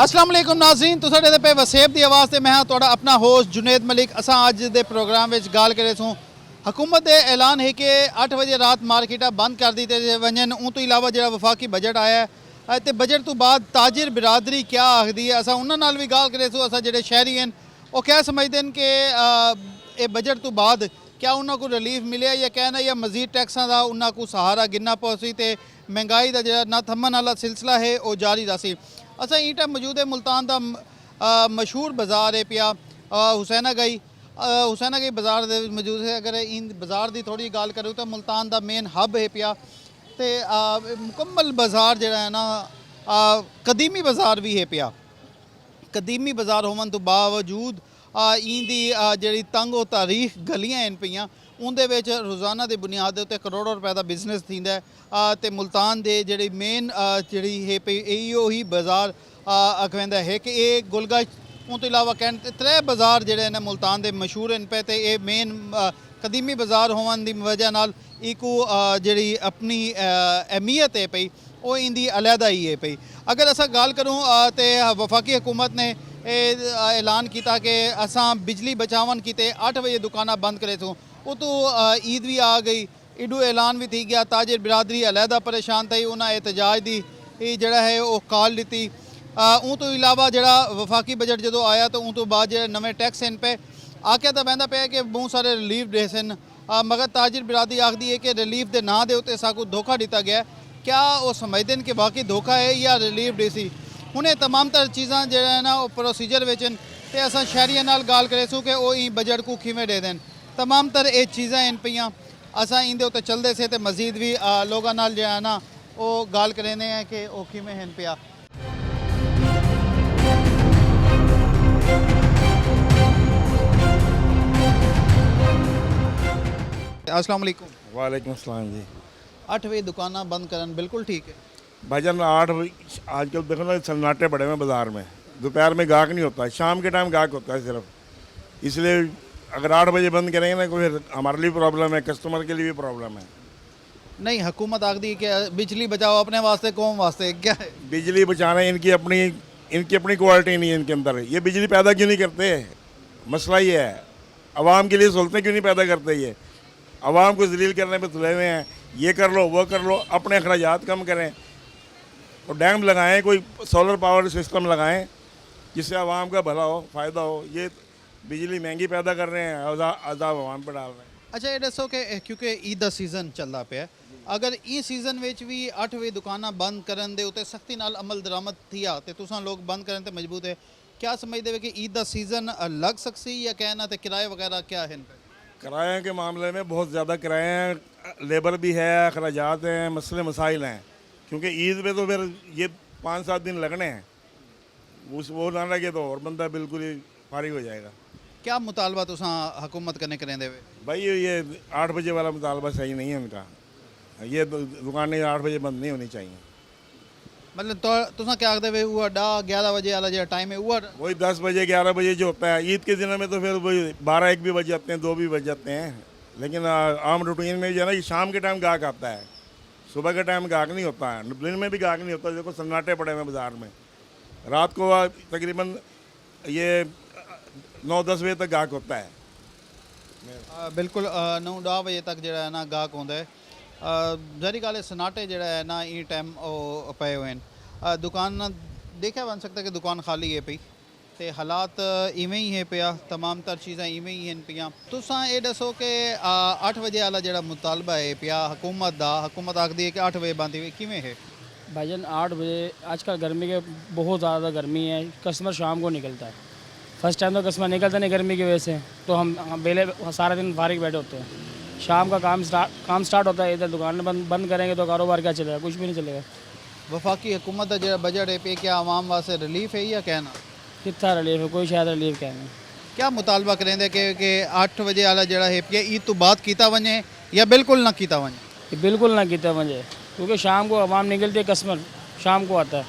अस्सलाम वालेकुम नाज़रीन, तुस साडे पे वसेब दी आवाज़ ते मैं हाँ तुहाडा अपना होस्ट जुनेद मलिक। असां अज दे प्रोग्राम विच गल करे सूं हुकूमत दे ऐलान है कि 8 बजे रात मार्केटां बंद कर दी वजन। उन तो इलावा जो वफाकी बजट आया है तो बजट तो बाद ताजिर बिरादरी क्या आखदी है, असां उन्हां नाल भी गल करे सूं। असां जेह्ड़े शहरी हैं वो क्या समझते हैं कि ये बजट तो बाद क्या उन्होंने को रिलीफ मिले या कहना या मजीद टैक्सां का उन्होंने को सहारा गिनना पौसी तो महंगाई का जो ना थम्मन वाला सिलसिला है वो जारी रसी। असा ई टाइम मौजूद है मुल्तान का मशहूर बाज़ार है पिया हुसैना गई बाज़ार मौजूद है। अगर इन बाज़ार की थोड़ी गल करूँ तो मुल्तान का मेन हब है पिया तो मुकम्मल बाज़ार जो है ना कदीमी बाज़ार भी है पिया। कदीमी बाज़ार होने तो बावजूद इंदी जी तंग व तारीख गलियां हैं पियाँ उनके रोज़ाना की बुनियाद के उत्ते करोड़ों रुपए का बिजनेस थींदा है। तो मुल्तान के जी मेन जी है पी इो ही बाज़ार अखवेंदा है कि ये गुलगश उन तो इलावा कह 3 बाज़ार जोड़े ने मुल्तान के मशहूर हैं पे तो ये मेन कदीमी बाज़ार होने की वजह नाल इको जी अपनी अहमियत है पई वो इंदी अलहदा ही है पई। अगर असा गल करूँ तो वफाकी हुकूमत ने ऐलान किया कि असां बिजली बचावन किते 8 बजे दुकाना बंद करे सूँ। वो तो ईद भी आ गई, इडू ऐलान भी थी गया, ताजिर बिरादरी अलहदा परेशान थी, उन्हें एहतजाज की जड़ा है वो कॉल दी। उन तो इलावा जड़ा वफाकी बजट जो आया तो उन तो बाद जो नवे टैक्स इन पे आख्या तो बहता पे कि बहुत सारे रिलीफ डे सन मगर ताजिर बिरादरी आखदी है कि रिलीफ के नाँ के उत्ते साकू धोखा दिता गया। क्या वो समझते हैं कि वाकई धोखा है या रिलीफ डे सी? उन्हें तमाम तर चीज़ा जो है ना वो प्रोसीजर विचन तो असा शहरियों नाल गल करे सूँ कि वो बजट को किमें दे दें। तमाम तर ये चीज़ा इन पियाँ असा इंदे उत्ते चलते से तो मजीद भी लोगों नाल जो है ना वो गल करेंदे हैं कि वो किमें हैं पिया। अस्सलाम वालेकुम। वालेकुम अस्सलाम जी। 8 बजे दुकाना बंद करन बिल्कुल ठीक है? भाईजान 8 बजे आजकल देखो ना सन्नाटे पड़े हुए बाज़ार में, दोपहर में गाहक नहीं होता है, शाम के टाइम गाहक होता है सिर्फ। इसलिए अगर 8 बजे बंद करेंगे ना कोई हमारे लिए प्रॉब्लम है, कस्टमर के लिए भी प्रॉब्लम है। नहीं, हुकूमत आखदी कि बिजली बचाओ अपने वास्ते कौम वास्ते क्या है? बिजली बचाना इनकी अपनी क्वालिटी नहीं है इनके अंदर। ये बिजली पैदा क्यों नहीं करते? मसला ये है, आवाम के लिए सहूलतें क्यों नहीं पैदा करते? ये आवाम को जलील करने पर तुले हुए हैं, ये कर लो वो कर लो, अपने अखराजात कम करें और डैम लगाएं, कोई सोलर पावर सिस्टम लगाएं जिससे आवाम का भला हो, फ़ायदा हो। ये बिजली महंगी पैदा कर रहे हैं, अजाब आवाम पर डाल रहे हैं। अच्छा, ये दसो कि क्योंकि ईद का सीजन चलता पे अगर इस सीजन में भी 8 बजे दुकाना बंद करन दे उत्ते सख्ती नाल अमल दरामद थिया ते तुसां लोग बंद करन ते मजबूत है, क्या समझते हो कि ईद का सीजन लग सकसी या कहना तो किराए वगैरह क्या है? किराए के मामले में बहुत ज़्यादा किराए हैं, लेबर भी है, अखराजात हैं, मसले मसाइल हैं। क्योंकि ईद में तो फिर ये 5-7 दिन लगने हैं, वो ना लगे तो और बंदा बिल्कुल ही फारिग हो जाएगा। क्या मुतालबा तुसां हुकूमत कने करेंदे वे? भाई ये 8 बजे वाला मुतालबा सही नहीं है उनका। ये दुकानें 8 बजे बंद नहीं होनी चाहिए। मतलब तो तुसां क्या आखदे वे वो 10-11 बजे वाला जो टाइम है वो वही 10 बजे 11 बजे जो होता है। ईद के दिनों में तो फिर वही 12-1 भी बज जाते हैं, 2 भी बज जाते हैं। लेकिन आम रूटीन में जो है ना कि शाम के टाइम गाहक आता है, सुबह के टाइम गाहक नहीं होता है, दिन में भी गाहक नहीं होता। देखो सन्नाटे पड़े हुए बाज़ार में, रात को तकरीबन ये 9-10 बजे तक गाहक होता है। बिल्कुल 9-10 बजे तक जो है ना गाहक होंदा है। जरी गल सन्नाटे जो है ना ई टाइम पे हुए हैं, दुकान देखा बन सकता कि दुकान खाली है पी तो हालात इवें ही है पिया, तमाम तर चीज़ा इवें ही हैं पिया। तुसां ये दसो कि 8 बजे वाला जो मुतालबा है पिया हुकूमत आखदी है कि 8 बजे बंद किवें है? भाईजान 8 बजे आजकल गर्मी के बहुत ज़्यादा गर्मी है, कस्टमर शाम को निकलता है। फर्स्ट टाइम तो कस्टमर निकलता नहीं गर्मी की वजह से, तो हम बेले सारा दिन फारिग बैठे होते हैं। शाम का काम स्टार्ट होता है, इधर दुकान बंद करेंगे तो कारोबार क्या चलेगा? कुछ भी नहीं चलेगा। वफाकी हुकूमत का जो बजट है पे क्या आवाम वास्ते रिलीफ है या कहना? कितना रिलीफ है? कोई शायद रिलीफ क्या नहीं। क्या मुतालबा करेंदे कि 8 बजे वाला जो है पे ईद तो बाद कीता वने या बिल्कुल ना कीता वने? ये बिल्कुल ना किया वजह, क्योंकि शाम को आवाम निकलती है, कस्टमर शाम को आता है।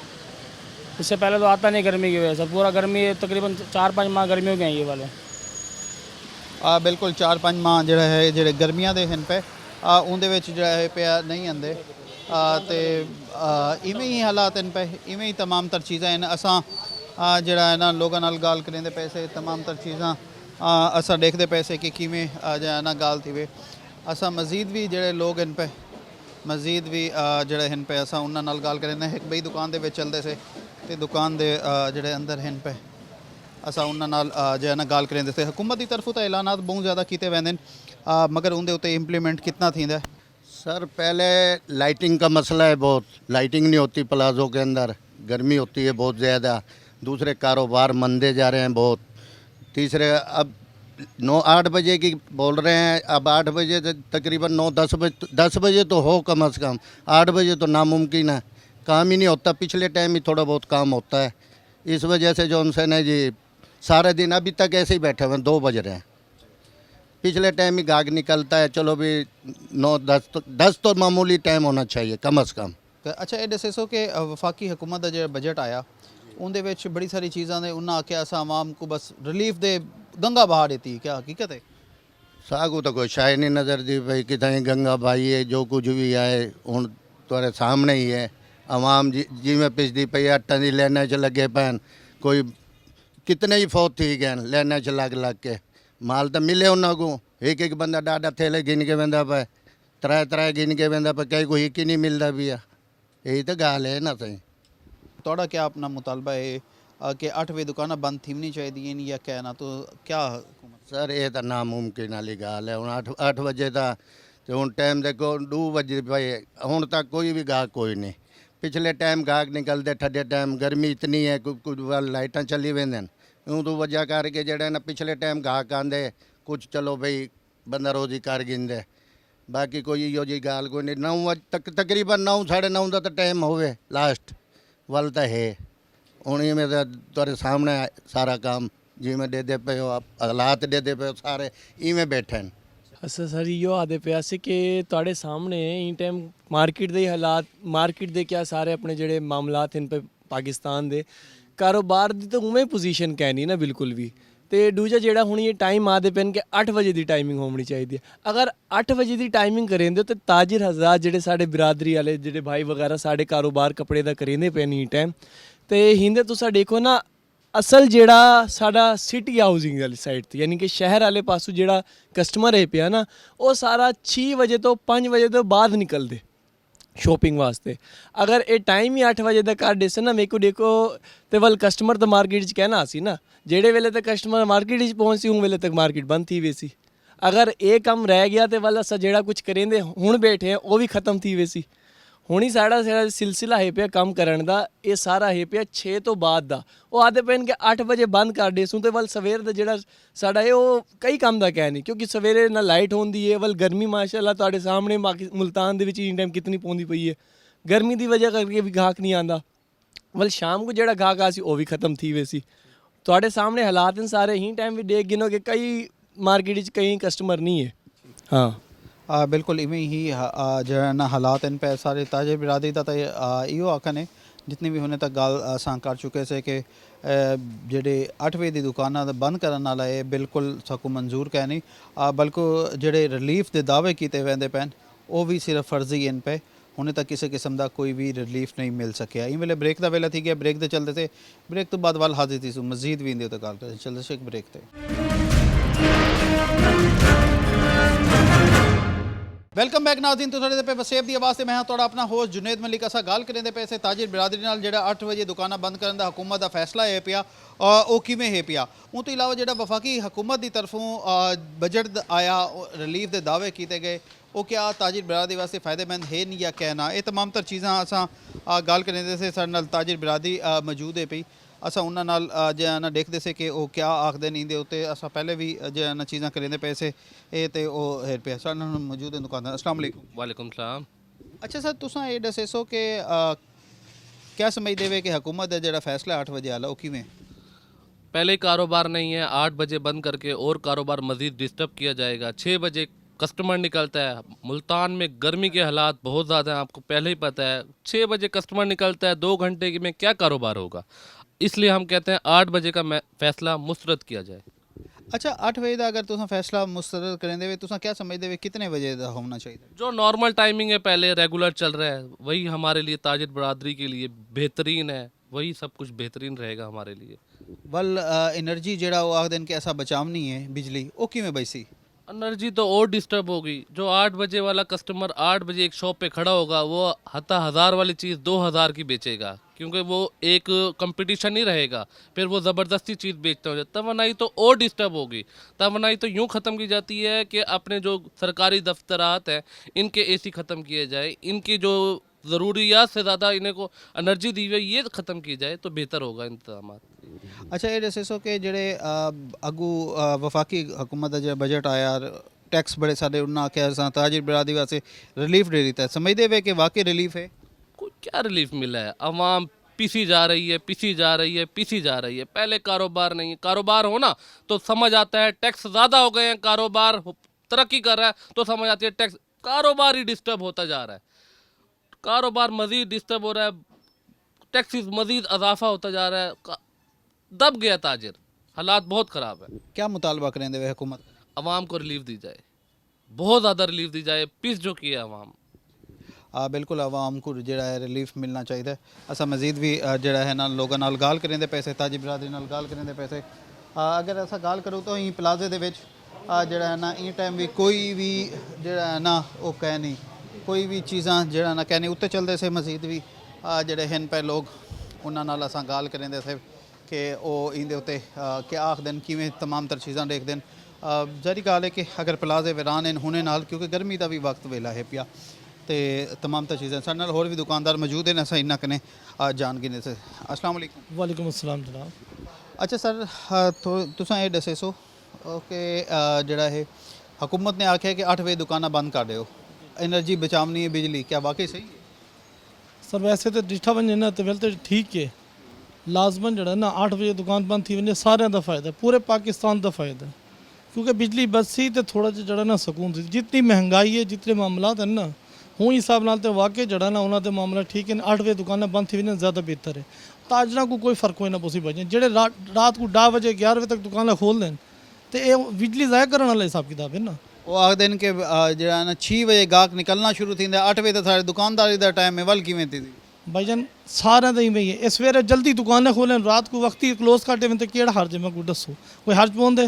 इससे पहले तो आता नहीं गर्मी की वजह से। पूरा गर्मी तकरीबन 4-5 माह गर्मियों के हैं ये वाले। बिल्कुल 4-5 माह जो है जो गर्मियां दे हैं पे उनके जो है पे नहीं आते तो इवें ही हालात हैं पे, इवें ही तमाम तर चीज़ा हैं। असां ਜਿਹੜਾ ਇਹਨਾਂ ਲੋਕਾਂ ਨਾਲ ਗੱਲ ਕਰਿੰਦੇ ਪਏ ਸੇ तमाम तर ਚੀਜ਼ਾਂ ਅਸਾਂ ਦੇਖਦੇ ਪਏ ਸੇ ਕਿ ਕਿਵੇਂ ਜਿਹੜਾ ਨਾ ਗੱਲ ਥੀਵੇ ਅਸਾਂ ਮਜ਼ੀਦ ਵੀ ਜਿਹੜੇ ਲੋਕ ਹਨ ਪਏ ਮਜ਼ੀਦ ਵੀ ਜਿਹੜੇ ਹਨ ਪਏ ਅਸਾਂ ਉਹਨਾਂ ਨਾਲ ਗੱਲ ਕਰਿੰਦੇ ਇੱਕ ਬਈ ਦੁਕਾਨ ਦੇ ਵਿੱਚ ਚਲਦੇ ਸੇ ਤੇ ਦੁਕਾਨ ਦੇ ਜਿਹੜੇ ਅੰਦਰ ਹਨ ਪਏ ਅਸਾਂ ਉਹਨਾਂ ਨਾਲ ਜਿਹੜਾ ਨਾ ਗੱਲ ਕਰਿੰਦੇ ਸੇ ਹਕੂਮਤ ਦੀ ਤਰਫੋਂ ਤਾਂ ਐਲਾਨਾਤ ਬਹੁਤ ਜ਼ਿਆਦਾ ਕੀਤੇ ਵੈਂਦੇ ਨੇ मगर उनके उत्ते इम्प्लीमेंट कितना थींदा है? सर पहले लाइटिंग का मसला है, बहुत लाइटिंग नहीं होती प्लाजो के अंदर, गर्मी होती है बहुत ज़्यादा, दूसरे कारोबार मंदे जा रहे हैं बहुत, तीसरे अब 9-8 बजे की बोल रहे हैं, अब 8 बजे तकरीबन 9-10 बजे तो हो कम अज़ कम, 8 बजे तो नामुमकिन है, काम ही नहीं होता। पिछले टाइम ही थोड़ा बहुत काम होता है, इस वजह से जो उनसे न जी सारे दिन अभी तक ऐसे ही बैठे हुए हैं, 2 बज रहे हैं। पिछले टाइम ही गाहक निकलता है, चलो भी 9-10 तो मामूली टाइम होना चाहिए कम अज़ कम। अच्छा ये दसो कि वफाकी हुकूमत का जो बजट आया उनके विच बड़ी सारी चीज़ां ने उन्हें आख्या असां आवाम को बस रिलीफ दे गंगा बहा देती, क्या हकीकत है? सागू तो कोई शाय नहीं नज़र दी भाई, कितनी गंगा भाई है, जो कुछ भी आए हूँ तुहारे सामने ही है। आवाम जिमें पिसदी पई आटा दी लाइनां च लगे पैन, कोई कितने ही फौत थी गए लाइनां च लग के, माल तो मिले उन्होंने को, एक बंदा डाडा थैले गिन के वेंदा पे, त्रै गिन के वेंदा पे, कई कोई एक ही नहीं मिलता भी है, यही तो गाल है ना। सही थोड़ा क्या अपना मुतालबा है कि 8 बजे दुकानें बंद थीनी चाहिए या कहना तो क्या हुकूमत? सर ये तो नामुमकिन वाली गाल है, हूँ 8 बजे था तो हूँ टाइम देखो 2 बजे पे, हूँ तक कोई भी गाहक कोई नहीं। पिछले टाइम गाहक निकलते ठंडे टाइम, गर्मी इतनी है कुछ लाइटां चली वेंदे यूँ तो वजह करके जड़े ना पिछले टाइम गाहक आंदे कुछ चलो भाई बंदा रोजी कर गिंदे, बाकी कोई इो जी गाल कोई नहीं। 9 तक तकरीबन 9-9:30 का तो टाइम होवे लास्ट वल तो है, हूँ में तेरे सामने सारा काम जिमें दे दे पे हो, हालात दे दे पे हो सारे इवें बैठे हैं। अच्छा सर इो आदे पे अस कि तुहाडे सामने इन टाइम मार्केट दे हालात, मार्केट दे क्या सारे अपने जेड़े मामलात इन पे पाकिस्तान दे कारोबार दी तो उवें पोजीशन कहनी ना बिल्कुल भी। तो दूजा जेड़ा हुण ये टाइम आदे पेन कि 8 बजे की टाइमिंग होनी चाहिए। अगर 8 बजे की टाइमिंग करेंदे तो ताजिर हज़रात जेड़े साडे बिरादरी वाले जेड़े भाई वगैरह साडे कारोबार कपड़े दा करेंदे पे नी टाइम, तो हिंदे तुसा देखो ना असल जेड़ा साडा सिटी हाउसिंग वाली साइड ते यानी कि शहर वाले पासों जेड़ा कस्टमर है पिया ना, वो सारा 6 बजे तो 5 बजे तो बाद निकलदे शॉपिंग वास्ते। अगर ये टाइम ही 8 बजे का कर देसे ना, मेरे को देखो तो वल कस्टमर तो मार्केट कहना सी ना, जेड़े वेले तक कस्टमर मार्केट पहुँची उन वेले तक मार्केट बंद थी वैसी। अगर ये कम रह गया तो वल अस जेड़ा कुछ करेंदे हुण बैठे हैं वो भी खत्म थी वैसी। हुण ही साड़ा सिलसिला है पिया कम करन दा, ये सारा है पिया 6 तो बाद दा। वो आदे पेन के 8 बजे बंद कर देसूँ तो वल सवेर दा जेड़ा साड़ा है वो कई काम दा कह नहीं, क्योंकि सवेरे ना लाइट होंदी है, वल गर्मी माशाअल्लाह तुहाडे सामने मुल्तान दे विच इन टाइम कितनी पौंदी पई है, गर्मी दी वजह करके भी गाहक नहीं आंदा। वल शाम को जेड़ा गाहक आसी वो भी खत्म थी वैसी। तुहाडे सामने हालात हैं सारे, ही टाइम भी देख गिनो कि कई मार्केट कई कस्टमर नहीं है। हाँ बिल्कुल इवें ही जो ना हालात इन पे सारे ताजे बिरादरी का तो इो आखन है जितनी भी होने तक गाल असां कर चुके से कि जेडे 8 बजे की दुकाना बंद करने वाला है बिल्कुल साकू मंजूर कै नहीं, बल्कि जेडे रिलीफ के दावे किए वेंदे पैन वो भी सिर्फ फर्जी इन पे, हुणे तक किसी किस्म का कोई भी रिलीफ नहीं मिल सकिया। इन वेले ब्रेक का वेला थी गया, ब्रेक दे चलते थे, ब्रेक तो बाद वाल हाजिर थी मजीद भी इन गल कर चलते से एक ब्रेक थे। वेलकम बैक नाज़रीन, तुहाडे पे वसेब की आवाज़ से मैं तुहाडा अपना होस्ट जुनेद मलिक। असां गल करेंदे पे से ताजिर बिरादरी नाल जेड़ा 8 बजे दुकानां बंद करन दा हुकूमत का फैसला है पिया वो किवें है पिया। उन तो इलावा जेड़ा वफाकी हुकूमत की तरफों बजट आया, रिलीफ के दावे किए गए, वो क्या ताजिर बिरादरी वास्ते फ़ायदेमंद है नहीं या कहना, ये तमाम तर चीज़ां असां गल करेंदे से साडे नाल ताजिर बिरादरी मौजूद है पई। असां उन्हां नाल जे ना देखदे से कि वो क्या आखदे नहीं दे उत्ते असां पहले भी जे ना चीज़ां करेंदे पे से ये ते वो है पे साडे नाल मौजूद है दुकानदार। अस्सलाम वालेकुम। वालेकुम सलाम। अच्छा सर तुसां ये दसो कि क्या समझदे वे कि हुकूमत का जेड़ा फैसला 8 बजे आला वो किवें? पहले कारोबार नहीं है, 8 बजे बंद करके और कारोबार मज़ीद डिस्टर्ब किया जाएगा। 6 बजे कस्टमर निकलता है, मुल्तान में गर्मी के हालात बहुत ज़्यादा हैं, आपको पहले ही पता है। 6 बजे कस्टमर निकलता है, 2 घंटे में क्या कारोबार होगा, इसलिए हम कहते हैं 8 बजे का फैसला मुस्तरद किया जाए। अच्छा 8 बजे का अगर तुसां फैसला मुस्तरद करेंदे वे तुसां क्या समझदे वे कितने बजे का होना चाहिए? जो नॉर्मल टाइमिंग है पहले रेगुलर चल रहा है वही हमारे लिए ताजिर बरादरी के लिए बेहतरीन है, वही सब कुछ बेहतरीन रहेगा हमारे लिए। ਵੱਲ એનર્ਜੀ ਜਿਹੜਾ ਉਹ ਆਖਦੇ ਨੇ ਕਿ ਐਸਾ ਬਚਾਵ ਨਹੀਂ ਹੈ ਬਿਜਲੀ, ਉਹ ਕਿਵੇਂ ਬਚੀ? एनर्जी तो और डिस्टर्ब होगी। जो 8 बजे वाला कस्टमर 8 बजे एक शॉप पे खड़ा होगा, वो 1000 वाली चीज़ 2000 की बेचेगा, क्योंकि वो एक कंपटीशन नहीं रहेगा। फिर वो ज़बरदस्ती चीज़ बेचता हो जाता है। तवानाई तो और डिस्टर्ब होगी। तवानाई तो यूँ ख़त्म की जाती है कि अपने जो सरकारी दफ्तरात हैं इनके AC ख़त्म किए जाए, इनकी जो ज़रूरियात से ज़्यादा इन्हें को एनर्जी दी हुई है ये ख़त्म की जाए तो बेहतर होगा इंतजाम। ਅੱਛਾ, ਇਹ ਦੱਸੋ ਸੋ ਕਿ ਜਿਹੜੇ ਅੱਗੂ ਵਫਾਕੀ ਹਕੂਮਤ ਦਾ ਜਿਹੜਾ ਬਜਟ ਆਇਆ, ਟੈਕਸ ਬੜੇ ਸਾਡੇ ਉਹਨਾਂ ਆਖਿਆ ਅਸਾਂ ਤਾਜਰ ਬਰਾਦਰੀ ਵਾਸਤੇ ਰਿਲੀਫ ਦੇ ਦਿੱਤਾ, ਸਮਝਦੇ ਵੇ ਕਿ वाकई रिलीफ है? कोई क्या रिलीफ मिला है? अवाम पीसी जा रही है, पीसी जा रही है, पीसी जा रही है। पहले कारोबार नहीं है, कारोबार हो ना तो समझ आता है टैक्स ज़्यादा हो गए हैं, कारोबार तरक्की कर रहा है तो समझ आती है टैक्स। कारोबार ही डिस्टर्ब होता जा रहा है, कारोबार मज़ीद डिस्टर्ब हो रहा है, टैक्स मज़ीद इजाफा होता जा रहा है, दब गया ताजिर। हालात बहुत ख़राब है। क्या मुतालबा करेंगे वे हुकूमत? अवाम को रिलीफ दी जाए, बहुत ज़्यादा रिलीफ दी जाए। पीस जो की है अवाम, बिल्कुल आवाम को ਜਿਹੜਾ ਹੈ ਰਿਲੀਫ ਮਿਲਣਾ ਚਾਹੀਦਾ ਹੈ। ਅਸਾਂ ਮਜ਼ੀਦ ਵੀ ਜਿਹੜਾ ਹੈ ਨਾ ਲੋਕਾਂ ਨਾਲ ਗੱਲ ਕਰਿੰਦੇ ਪੈਸੇ, ਤਾਜੀ ਬਰਾਦਰੀ ਨਾਲ ਗੱਲ ਕਰਿੰਦੇ ਪੈਸੇ। ਅਗਰ ਅਸਾਂ ਗੱਲ ਕਰੂ ਤਾਂ ਇਹ ਪਲਾਜ਼ੇ ਦੇ ਵਿੱਚ ਜਿਹੜਾ ਹੈ ਨਾ ਇਹ ਟਾਈਮ ਵੀ ਕੋਈ ਵੀ ਜਿਹੜਾ ਹੈ ਨਾ ਉਹ ਕਹਿ ਨਹੀਂ, ਕੋਈ ਵੀ ਚੀਜ਼ਾਂ ਜਿਹੜਾ ਨਾ ਕਹਿ ਨਹੀਂ ਉੱਤੇ ਚੱਲਦੇ ਸੇ। ਮਜ਼ੀਦ ਵੀ ਜਿਹੜੇ ਹਨ ਪੈ ਲੋਕ ਉਹਨਾਂ ਨਾਲ ਅਸਾਂ ਗੱਲ ਕਰਿੰਦੇ ਸੇ ਕਿ ਉਹ ਇਹਦੇ ਉੱਤੇ ਕਿ ਆਖਦੇ ਨੇ ਕਿਵੇਂ तमाम तर ਚੀਜ਼ਾਂ ਦੇਖਦੇ ਨੇ। ਜ਼ਾਰੀ ਗੱਲ ਹੈ ਕਿ ਅਗਰ ਪਲਾਜ਼ੇ ਵੀਰਾਨ ਹਨ ਹੁਣੇ ਨਾਲ, ਕਿਉਂਕਿ ਗਰਮੀ ਦਾ ਵੀ ਵਕਤ ਵੇਲਾ ਹੈ ਪਿਆ ਤੇ तमाम तर चीज़ें ਸਾਡੇ ਨਾਲ ਹੋਰ ਵੀ ਦੁਕਾਨਦਾਰ ਮੌਜੂਦ ਹਨ, ਅਸਾਂ ਇਹਨਾਂ ਕਨੇ ਜਾਣ ਗਿਨੇ ਸੇ। अस्सलाम वालेकुम। वालेकुम अस्सलाम जनाब। अच्छा सर, तुसां ਇਹ ਦੱਸੇ ਸੋ ਕਿ ਜਿਹੜਾ ਇਹ हुकूमत ने आख्या कि 8 बजे दुकाना बंद कर दियो, एनर्जी बचावनी है बिजली, क्या वाकई सही है? सर वैसे तो डिठा वञे ना तो वेल तो ठीक है, लाजमन जड़ा ना 8 बजे दुकान बंद थी वञे सारे का फ़ायदा, पूरे पाकिस्तान का फ़ायदा, क्योंकि बिजली बची तो थोड़ा जिहा जड़ा ना सुकून सी। जितनी महंगाई है, जितने मामलात हैं ना, हूँ हिसाब नाल तो वाकई जड़ा ना उन्होंने मामला ठीक है। 8 बजे दुकानें बंद थी वञे ज़्यादा बेहतर है। ताजरा को कोई फ़र्क होए ना पोसी बजे जेड़े रात को 10 बजे 11 बजे तक दुकानें खोल दें तो ये बिजली ज़ाया करने वाला हिसाब किताब है ना। वो आखते हैं कि ਜਿਹੜਾ ਨਾ 6 ਵਜੇ ਗਾਹਕ ਨਿਕਲਣਾ ਸ਼ੁਰੂ ਥੀਂਦਾ, 8 ਵਜੇ ਤਾਂ ਸਾਡੇ ਦੁਕਾਨਦਾਰੀ ਦਾ ਟਾਈਮ ਹੈ, ਵੱਲ ਕਿਵੇਂ ਤੀ? भाईजान सारे का ही वही है। सवेरे जल्दी दुकानें खोलें, रात को वक्त ही क्लोज करते में तो केड़ा हर्ज है? मैं कोई दसो कोई हर्ज पौंदे?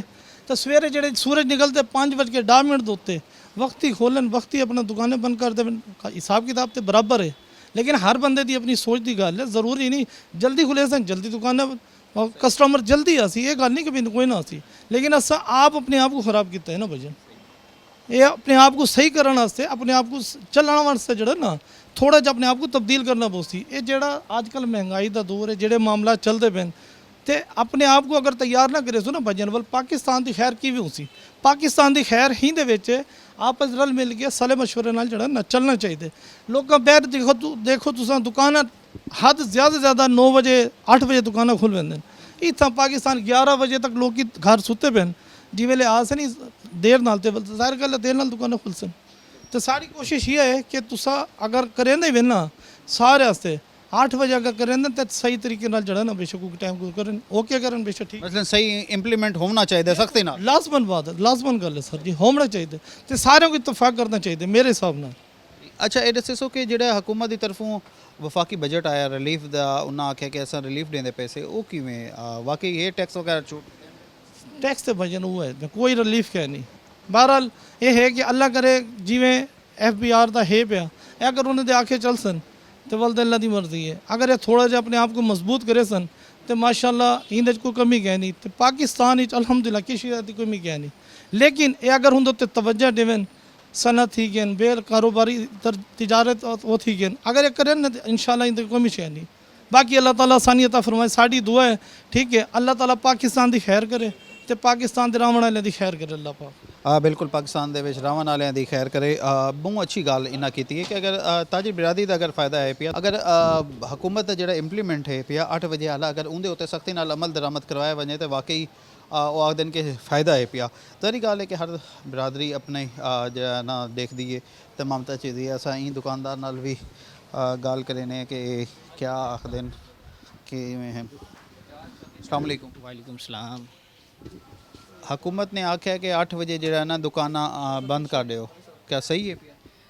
तो सवेरे जेड़े सूरज निकलते 5:10 होते वक्त ही खोलन, वक्त ही अपना दुकानें बंद कर दे। हिसाब किताब तो बराबर है, लेकिन हर बंदे की अपनी सोच की गल है। ज़रूरी नहीं जल्दी खुले सन जल्दी दुकानें और कस्टमर जल्दी आसी, ये गल नहीं कि कोई ना आसी, लेकिन असा आप अपने आप को ख़राब किया है ना भाईजान। ये अपने आप को सही करने वास्ते, अपने आप को चलाने वास्ते जड़ा ना थोड़ा जिहा अपने आप को तब्दील करना पौसी। ये जड़ा आजकल महंगाई का दौर है, जेड़े मामला चलते पे तो अपने आप को अगर तैयार ना करे सो ना भजन वाल पाकिस्तान की खैर की भी होसी। पाकिस्तान की खैर ही दे विच आपस रल मिल के सले मशवरे नाल जड़ा ना चलना चाहिए। लोग बैर देखो तुसां दुकान हद ज़्यादा 9 बजे 8 बजे दुकानें खुल वेंदे, इतना पाकिस्तान 11 बजे तक लोग घर सुते पे जिवें लिहाज से नहीं देर नाल ते ज़ाहिर गल देर नाल दुकानें खुलसन। तो सारी कोशिश ये है कि तुसा अगर करेंदे भी ना सारे वास्ते 8 बजे अगर करेंदे तो सही तरीके नाल जड़ा ना बेशक टाइम को करें, ओके करें बेशक ठीक, मतलब सही इंप्लीमेंट होना चाहिए सख्ती नाल। लाजमन बात है, लाजमन गल है सर जी, होना चाहिए तो सारे को इतफाक करना चाहिए मेरे हिसाब नाल। अच्छा ये दसो कि ਜਿਹੜਾ हुकूमत की तरफों वफाकी बजट आया रिलीफ का, उन्हें आख्या कि असां रिलीफ देंदे पैसे, वो किवें वाकई ये टैक्स वगैरह छूट? टैक्स तो भजन वो है, कोई रिलीफ क्या नहीं। बहरहाल ये है कि अल्लाह करे जिवें FBR का है पिया, अगर उन्हें आखे चल सन तो वल अल्लाह की मर्जी है। अगर ये थोड़ा जिहा अपने आप को मजबूत करे सन तो माशाअल्लाह इंदे कोई कमी कह नहीं। तो पाकिस्तान अलहमदुलिल्लाह किसी की कोई कह नहीं, लेकिन ये अगर उन उत्ते तवज्जो देवन सनत थी गए बेल कारोबारी तिजारत वो थी गए, अगर ये करें ना तो इंशाल्लाह इंदे कोई शय नहीं। बाकी अल्लाह ताला आसानियत फरमाए, साड़ी दुआ है ठीक है, अल्लाह ताला पाकिस्तान की खैर करे तो पाकिस्तान के रावण वाले की खैर करे अल्लाह पाक। बिल्कुल पाकिस्तान के रावण वाले की खैर करे। बहुत अच्छी गल इन्हें की है कि अगर ताजी बिरादरी का अगर फायदा है पिया, अगर हुकूमत का जो इंप्लीमेंट है पिया 8 बजे आला अगर उनके उत्ते सख्ती नाल अमल दरामद करवाया वजे तो वाकई वो आख दिन के फ़ायदा है पिया। तरी गल है कि हर बिरादरी अपने जो ना देख दी है तमाम तर चीज़ है। असा दुकानदार नाल भी गल करें कि क्या आख दिन कि है। अस्सलाम वालेकुम। वालेकुम सलाम। हुकूमत ने आख्या कि 8 बजे जो है ना दुकाना बंद कर दो, क्या सही है?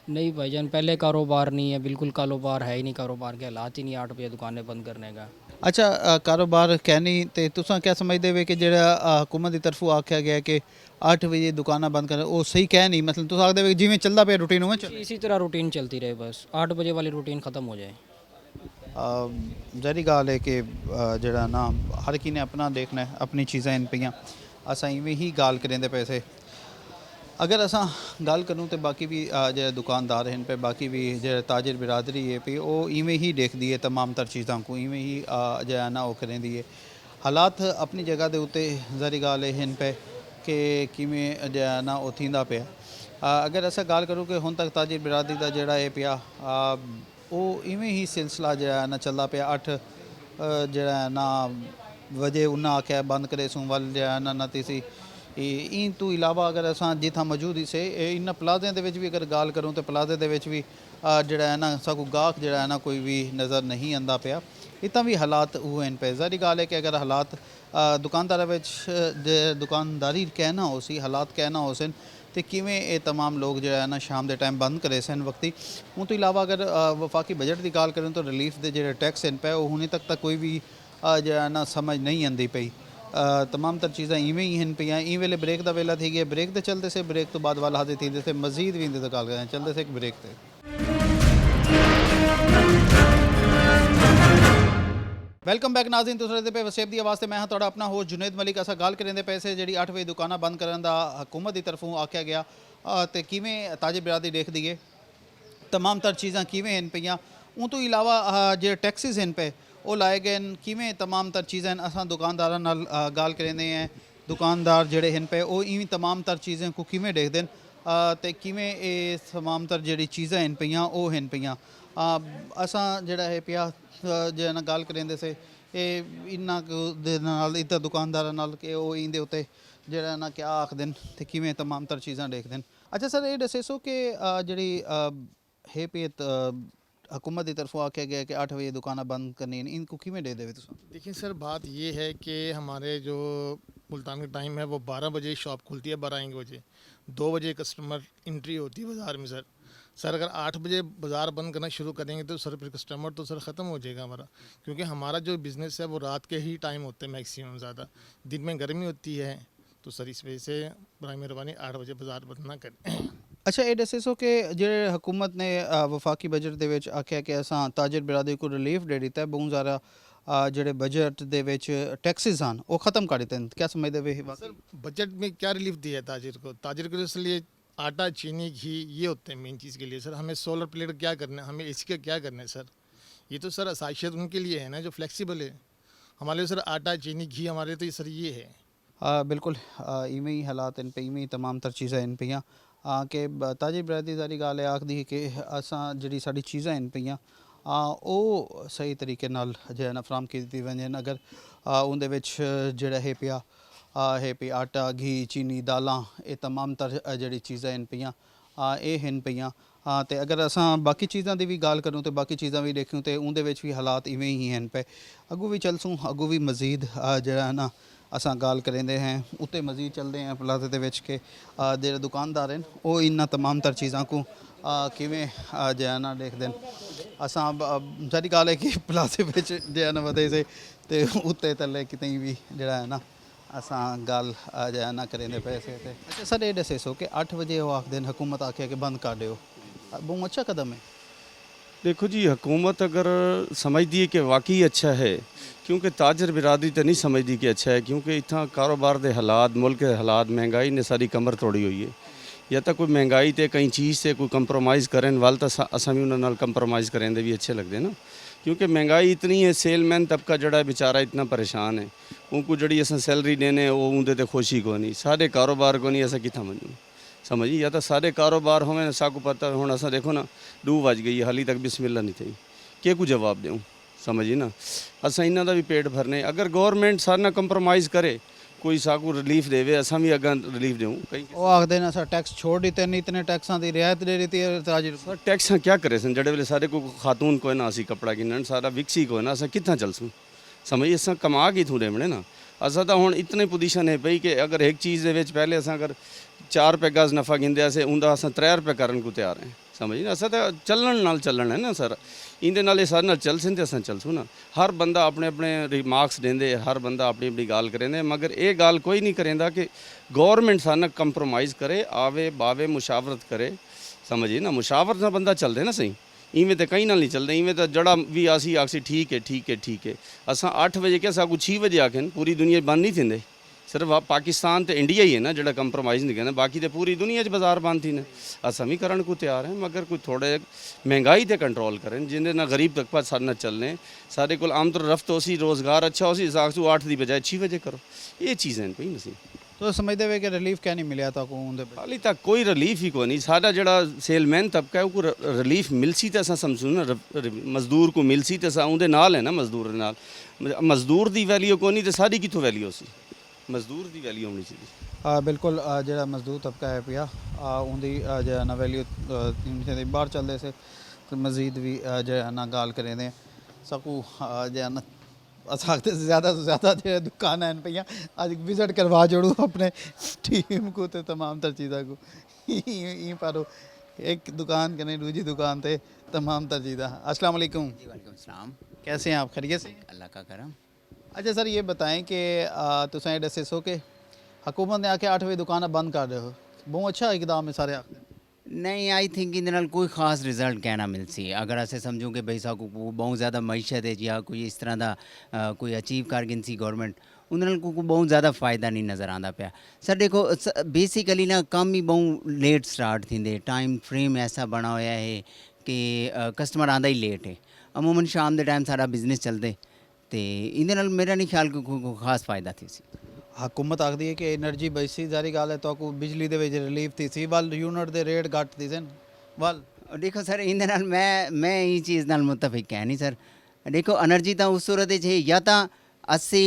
नहीं भाईजान, पहले कारोबार नहीं है, बिल्कुल कारोबार है ही नहीं, कारोबार के हालात ही नहीं 8 बजे दुकानें बंद करने का। ਅੱਛਾ ਕਾਰੋਬਾਰ ਕਹਿਣੀ ਤੇ ਤੁਸੀਂ ਕਿਆ ਸਮਝਦੇ ਵੇ ਕਿ ਜਿਹੜਾ ਹਕੂਮਤ ਦੀ ਤਰਫੋਂ ਆਖਿਆ ਗਿਆ ਕਿ 8 ਵਜੇ ਦੁਕਾਨਾਂ ਬੰਦ ਕਰ ਉਹ ਸਹੀ ਕਹਿ ਨਹੀਂ ਮਤਲਬ ਤੁਸੀਂ ਆਖਦੇ ਵੇ ਜਿਵੇਂ ਚੱਲਦਾ ਪਿਆ ਰੂਟੀਨ ਉਵੇਂ ਚੱਲੇ इसी तरह रूटीन चलती रहे, बस 8 बजे वाली रूटीन ख़त्म हो जाए। ਜ਼ਾਹਰੀ ਗੱਲ ਹੈ ਕਿ ਜਿਹੜਾ ਨਾ ਹਰ ਕੀ ਨੇ ਆਪਣਾ ਦੇਖਣਾ ਹੈ, ਆਪਣੀ ਚੀਜ਼ਾਂ ਇਨ ਪਈਆਂ ਅਸਾਂ ਇਵੇਂ ਹੀ ਗੱਲ ਕरेंदे पैसे अगर असां गल करूँ तो बाकी भी जो दुकानदार हैं पे बाकी भी जो ताजिर बिरादरी है पे वो इवें ही देखती है तमाम तर चीज़ों को इवें ही जो है ना वो करेंदी है। हालात अपनी जगह के उत्ते ज़ारी गाल है पे कि किमें जो है ना वो थींदा पिया। अगर असां गल करूँ कि हुण तक ताजिर बिरादरी का जोड़ा है पिया वो इवें ही सिलसिला जो है ना चलता पिया। 8 जो है ना वजे उन्हें आख्या बंद करे सूं वल जो है ना नती सी इन तो इलावा अगर असां जिथा मौजूद ही से इन प्लाज़े दे विच भी अगर गाल करूँ तो प्लाज़े दे विच भी जिहड़ा है ना साकू गाहक जिहड़ा है ना कोई भी नज़र नहीं आंदा पिया। इतना भी हालात हुए पे ज़ारी गाल है कि अगर हालात दुकानदार विच दुकानदारी कहना हो सी हालात कहना हो सन तो किवें ये तमाम लोग जो है ना शाम के टाइम बंद करे सन वक्ती। उन तो इलावा अगर वफाकी बजट की गाल करूँ तो रिलीफ के जो टैक्स इन पे हुणे तक कोई भी जो है ना समझ नहीं आती पई। तमाम तर चीज़ा इवें ही हैं पियाँ ई वेले ब्रेक का वेला थी गया ब्रेक तो चलते से ब्रेक तो बाद वाला हाजिर थी से मजीद भी इंतजार करें चलते से एक ब्रेक थे। वेलकम बैक नाज़रीन तुसीं पे वसेब की आवाज़ से मैं हाँ तुहाडा अपना होस्ट जुनेद मलिक। असां गल करेंदे पैसे जी 8 बजे दुकानां बंद करन दा हुकूमत की तरफों आख्या गया तो किवें ताजिर बिरादरी देखदी है तमाम तर चीज़ां किवें हैं पियाँ। उन तो इलावा जो टैक्सिस हैं पे वो लाए गए किवें तमाम तर चीज़ां असां दुकानदारां नाल गाल करेंदे हैं दुकानदार जिहड़े हैं पे वो इवें तमाम तर चीज़ें को किवें देखदे न ते किवें ये तमाम तर जिहड़ी चीज़ां हैं पियाँ वो हैं पियाँ। असां जिहड़ा है पिया जो है ना गाल करेंदे से ये इन्ना दे नाल इधर दुकानदारां नाल कि वो इंदे उत्ते जिहड़ा ना क्या आखदे न ते किवें तमाम तर चीज़ां देखदे न। अच्छा सर ये दस्सो कि जिहड़ी है पे हुकूमत की तरफों आख्या गया कि 8 बजे दुकाना बंद करनी है इनको किमें दे देवे तुम? देखिए सर बात ये है कि हमारे जो मुल्तान का टाइम है वो 12 बजे शॉप खुलती है 12-1 बजे 2 बजे कस्टमर इंट्री होती है बाज़ार में सर अगर 8 बजे बाज़ार बंद करना शुरू करेंगे तो सर फिर कस्टमर तो सर ख़त्म हो जाएगा हमारा, क्योंकि हमारा जो बिज़नेस है वो रात के ही टाइम होते हैं मैक्सिमम ज़्यादा, दिन में गर्मी होती है तो सर इस वजह से बराए मेहरबानी 8 बजे बाज़ार बंद ना करें। अच्छा ये दसो कि जो हुकूमत ने वफाकी बजट के आख्या कि असां ताजिर बिरादरी को रिलीफ दे दिता है बहुत सारा जोड़े बजट के टैक्सिस हैं वो ख़त्म कर दिते हैं क्या समझते वे? सर बजट में क्या रिलीफ दिया है ताजिर को इसलिए आटा चीनी घी ये होते हैं मेन चीज़ के लिए सर। हमें सोलर प्लेट क्या करना है, हमें एसी का क्या करना है सर, ये तो सर आसाइशियत उनके लिए है ना जो फ्लेक्सिबल है। हमारे लिए सर आटा चीनी घी हमारे लिए तो सर ये है। बिल्कुल इवें ही हालात इन पे इवें ही तमाम तर चीज़ां इन पियाँ कि ताजिर बिरादरी सारी गल है आखदी है कि असां जिहड़ी साडी चीज़ां इन पियाँ वो सही तरीके नाल जो है ना फराम कीती वञन। अगर उंदे विच जिहड़ा है पिया है पे आटा घी चीनी दालां ये तमाम तर जिहड़ी चीज़ां इन पियाँ ये हैं पियाँ तो अगर असां बाकी चीज़ां की भी गल करूँ तो बाकी चीज़ां भी देखूँ तो उंदे विच भी हालात इवें ही हैं पे। अगू भी चलसूँ अगू भी मज़ीद जिहड़ा ना असां गाल करेंदे हैं उत्ते मज़ीद चलते हैं प्लाजे दे विच के जो दुकानदार हैं वो इन्ना तमाम तर चीज़ों को किवें जो है ना देखते हैं। असां सारी गल है कि प्लाजे विच जो है ना वधे से ते उत्ते थल्ले कितें भी जिहड़ा है ना असां गल जो है ना करेंदे पैसे ते। अच्छा सर ये दस्सो कि 8 बजे वो आखदे न हुकूमत आख्या कि बंद कर दिओ बहुत अच्छा कदम है। देखो जी हुकूमत अगर समझती है कि वाकई अच्छा है, क्योंकि ताजर बिरादरी तो नहीं समझती कि अच्छा है, क्योंकि इतना कारोबार के हालात मुल्क के हालात महंगाई ने सारी कमर तोड़ी हुई है। या तो कोई महंगाई तो कई चीज़ से कोई कंप्रोमाइज़ करें वाल तो असा भी उन्होंने कंप्रोमाइज़ करें भी अच्छे लगते ना, क्योंकि महंगाई इतनी है सेलमैन तबका जड़ा बेचारा इतना परेशान है उनको जड़ी अस सैलरी देने वो उनके तो खुशी को नहीं सारे कारोबार को नहीं असा कितना मनू समझी। या तो सारे कारोबार होवें साकू पता हुण असां देखो ना 2 बज गई हाली तक बिस्मिल्लाह नहीं थी के को जवाब दूँ समझी ना। असां इन्हां दा भी पेट भरने अगर गवर्नमेंट सारे ना कंप्रोमाइज़ करे कोई साकू रिलीफ देवे असां भी अगर रिलीफ दूँ कहीं वो आखते हैं असां टैक्स छोड़ दिते नहीं इतने टैक्सां की रियायत दे दी है ताजिर सर टैक्सां क्या करे सन जड़े वेले सारे को खातून को ना असी कपड़ा गिनन सारा विकसी को ना असां कितना चलसूँ समझी। असां कमा के थोड़े बने ना असां तो हुण इतनी पोजीशन है पई कि अगर एक चीज़ दे विच पहले असां अगर 4 रुपए गज नफ़ा गिनदे असें उंदा असां 3 रुपए करन को तैयार हैं समझ ना असा तो चलन नाल चलन है ना सर इंदे नाल ये सारे नाल चल सन ते असां चलसूं ना हर बंदा अपने अपने रिमार्क्स देंदे हर बंदा अपनी अपनी गाल करेंदे मगर ये गाल कोई नहीं करेंदा कि गवर्नमेंट सारे कंप्रोमाइज़ करे आवे बावे मुशावरत करे समझिए ना मुशावरत नाल बंदा चलदे ना सही इवें तो कहीं नाल नहीं चलते इवें तो जड़ा भी आसी आखसी ठीक है असां 8 बजे क्या साकू 6 बजे आखन पूरी दुनिया बंद नहीं थिंदे सिर्फ पाकिस्तान तो इंडिया ही है ना जड़ा कंप्रोमाइज़ नहीं करना बाकी तो पूरी दुनिया च बाजार बंद थी ने असां भी करन को तैयार हैं मगर कोई थोड़े महंगाई ते कंट्रोल करें जिंदे ना गरीब तबका सारे ना चलने सारे को आमतौर रफ्त उसी रोज़गार अच्छा उसी साकू 8 की बजाय 6 बजे करो ये चीज़ें कोई नहीं तो समझते हुए कि रिलीफ क्या नहीं मिला था को उनदे पे? हाली तक कोई रिलीफ ही कोई नहीं सारा जड़ा सेलमैन तबका है वो रिलीफ मिलसी तो असां समझूं ना मजदूर को मिलसी तो असां उहदे नाल है ना मजदूर दे नाल मजदूर दी वैल्यू कोई नहीं तो सारी कितों वैल्यू सी मजदूर दी वैल्यू होनी चाहिए बिल्कुल ਜਿਹੜਾ ਮਜ਼ਦੂਰ ਤਬਕਾ ਹੈ ਪਿਆ ਉਹਦੀ ਜਿਹੜਾ ਨਾ ਵੈਲਿਊ ਜਿਹੜੇ ਬਾਹਰ ਚੱਲਦੇ ਸੇ ਤੇ ਮਜ਼ੀਦ ਵੀ ਜਿਹੜਾ ਨਾ ਗਾਲ ਕरेंदे ਸਕੂ ਜਿਹੜਾ ਨਾ ਅਸਾਖਤੇ ज़्यादा से ज़्यादा ਜਿਹੜੇ ਦੁਕਾਨਾਂ ਹਨ ਪਈਆਂ ਅੱਜ ਵਿਜ਼ਿਟ ਕਰਵਾ ਜੋੜੂ ਆਪਣੇ ਟੀਮ को ਤੇ तमाम तर चीज़ा को यहीं पर एक दुकान कने दूसरी दुकान ते तमाम तर चीज़ा। अस्सलाम वालेकुम। जी वालेकुम सलाम। कैसे हैं आप? खैरियत से? अल्लाह का करम। अच्छा सर ये बताएं कि तुसें ये दस्सो कि हुकूमत ने आके 8 बजे दुकान बंद कर रहे हो बहुत अच्छा इकदाम है सारे आखिर नहीं आई थिंक इन नाल कोई खास रिजल्ट कहना मिल सी अगर असें समझूं कि भाई साकू बहुत ज़्यादा मैशत है या कोई इस तरह का कोई अचीव कर गिन सी गौरमेंट उन्होंने को बहुत ज़्यादा फ़ायदा नहीं नज़र आता पाया सर देखो बेसिकली ना कम ही बहुत लेट स्टार्ट थी टाइम फ्रेम ऐसा बना हुआ है कि कस्टमर आंदा ही लेट है अमूमन शाम के टाइम सारा बिजनेस चलते तो इहदे नाल मेरा नहीं ख्याल कोई खास फ़ायदा थी सी। हुकूमत आखदी है कि एनर्जी बची जारी गल है तो बिजली दे विच रिलीफ थी सी वल यूनिट दे रेट घट थी सन वल देखो सर इहदे नाल मैं ये चीज़ नाल मुतफिक है नहीं सर देखो एनर्जी तो उस सूरत है या तो असी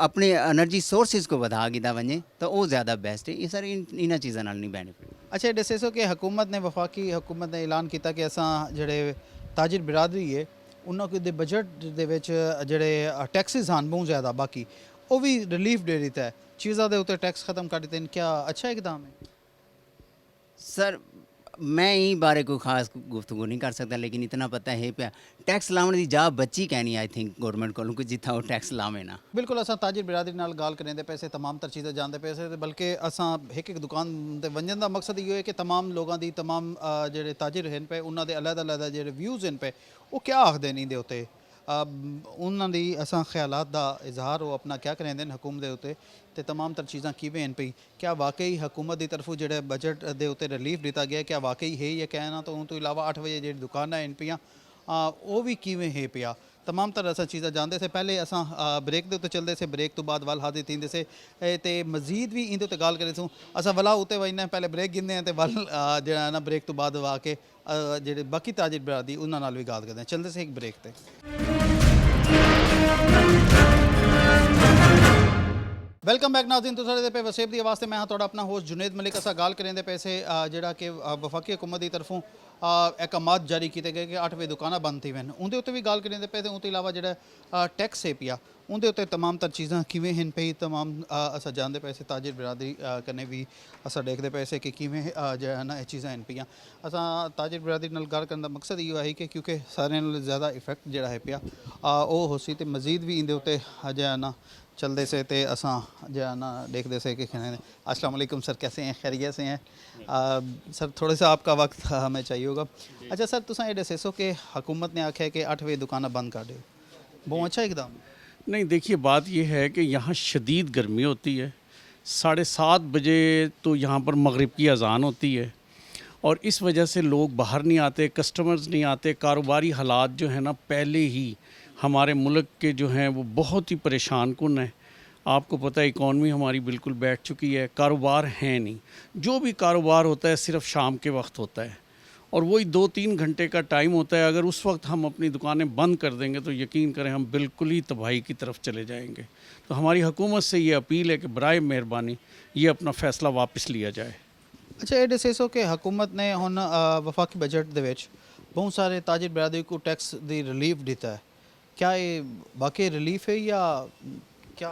अपने एनर्जी सोर्सिस को बढ़ा गिदा वने तो वो ज़्यादा बेस्ट है ये सर इन्हां चीज़ां नाल नहीं बेनिफिट। अच्छा दसो कि हुकूमत ने वफाकी हुकूमत ने ऐलान किया कि असां जेह्ड़े ताजिर बिरादरी है उन्होंने दे बजट दे विच जेह्ड़े टैक्सिस हैं बहुत ज़्यादा बाकी वो भी रिलीफ दे दिता है चीज़ों के उत्ते टैक्स ख़त्म कर देते हैं क्या अच्छा इकदाम है? सर मैं यही बारे कोई खास गुफ्तगू नहीं कर सकता लेकिन इतना पता है पे टैक्स लाने की जा बच्ची कहनी आई थिंक गवर्नमेंट को जितना वो टैक्स लावे ना बिल्कुल असां ताजिर बिरादरी नाल गाल करेंदे पैसे तमाम तर चीज़ां जानते पैसे बल्कि असां एक एक दुकान ते वंजन दा मकसद इहो है कि तमाम लोगों दी तमाम जेह्ड़े ताजिर हैं पे उन्हां दे अलग-अलग जेह्ड़े व्यूज़ हैं पे वो क्या आखदे ने इहदे उत्ते उन्हां दी असां ख्यालात दा इजहार वो अपना क्या करेंदे न हुकूमत दे उत्ते ते तमाम तर चीज़ां किवें हैं पई क्या वाकई हुकूमत की तरफों जेह्ड़े बजट दे उत्ते रिलीफ दिता गया क्या वाकई है या कहना तो उन तो इलावा 8 बजे जेह्ड़ी दुकानां हैं पियां वो भी किवें है पिया तमाम तरह असां चीज़ां जानते से पहले असां ब्रेक दे उत्ते चलदे से ब्रेक तो बाद वल हाजिर थींदे से ते मजीद भी इंदे उत्ते गल करे सूं असां वला उत्ते वजने पहले ब्रेक गिनदे हैं ते वल जेह्ड़ा ना ब्रेक तो बाद वा के जेह्ड़े बाकी ताजिर बिरादरी उन्हां नाल भी गल करदे हैं चलदे से एक ब्रेक ते। वेलकम बैक नाज़रीन तो साढ़े पे वसेब की आवाज़ से मैं हाँ थोड़ा अपना होस्ट जुनेद मलिक असा गाल करेंदे पैसे जेड़ा कि वफाकी हुकूमत की तरफों अहकामात जारी किए गए कि 8 बजे दुकानां बंद थी वैन उनके उत्ते भी गाल करेंदे पे उन तो इलावा जेड़ा टैक्स है पिया उनके उत्ते तमाम तर चीज़ां किवें हैं पई तमाम असा जानते पैसे ताजिर बिरादरी कन्नै भी असा देखते पैसे कि किवें जेड़ा ना चीज़ां हैं पियां असा ताजिर बिरादरी नाल गल करने का मकसद इहो है कि क्योंकि सारे नाल ज़्यादा इफेक्ट जेड़ा है पिया वो हो सी ते मजीद भी इंदे उत्ते जेड़ा ना चलते से ते असां जो ना देखते से कि अस्सलाम वालेकुम सर कैसे हैं खैरियत से हैं सर थोड़ा सा आपका वक्त हमें चाहिए होगा। अच्छा सर तुसां ये दसो कि हुकूमत ने आख्या कि 8 बजे दुकानें बंद कर दो बहुत अच्छा एकदम नहीं देखिए बात यह है कि यहाँ शदीद गर्मी होती है 7:30 बजे तो यहाँ पर मगरिब की अज़ान होती है और इस वजह से लोग बाहर नहीं आते कस्टमर्स नहीं आते कारोबारी हालात जो है ना पहले ही हमारे मुल्क के जो हैं वो बहुत ही परेशान कुन है आपको पता है इकॉनमी हमारी बिल्कुल बैठ चुकी है कारोबार है नहीं जो भी कारोबार होता है सिर्फ शाम के वक्त होता है और वही 2-3 घंटे का टाइम होता है अगर उस वक्त हम अपनी दुकानें बंद कर देंगे तो यकीन करें हम बिल्कुल ही तबाही की तरफ चले जाएंगे। तो हमारी हुकूमत से ये अपील है कि बराए मेहरबानी ये अपना फ़ैसला वापस लिया जाए। अच्छा ये दसो कि हुकूमत ने हुन वफाकी बजट दे विच बहुत सारे ताजिर बिरादरी को टैक्स दी रिलीफ दिता है क्या ये वाकई रिलीफ है या क्या?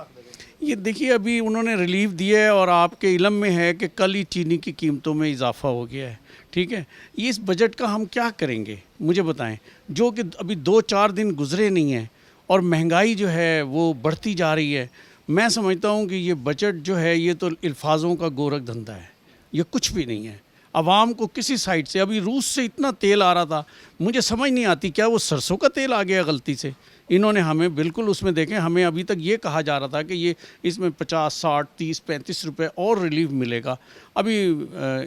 ये देखिए अभी उन्होंने रिलीफ दिया है और आपके इलम में है कि कल ही चीनी की कीमतों में इजाफा हो गया है, ठीक है। ये इस बजट का हम क्या करेंगे मुझे बताएं, जो कि अभी 2-4 दिन गुजरे नहीं हैं और महंगाई जो है वो बढ़ती जा रही है। मैं समझता हूँ कि ये बजट जो है ये तो अल्फाजों का गोरख धंधा है, ये कुछ भी नहीं है। आवाम को किसी साइड से, अभी रूस से इतना तेल आ रहा था, मुझे समझ नहीं आती क्या वो सरसों का तेल आ गया गलती से। इन्होंने हमें बिल्कुल उसमें देखें, हमें अभी तक ये कहा जा रहा था कि ये इसमें 50, 60, 30, 35 रुपए और रिलीफ मिलेगा। अभी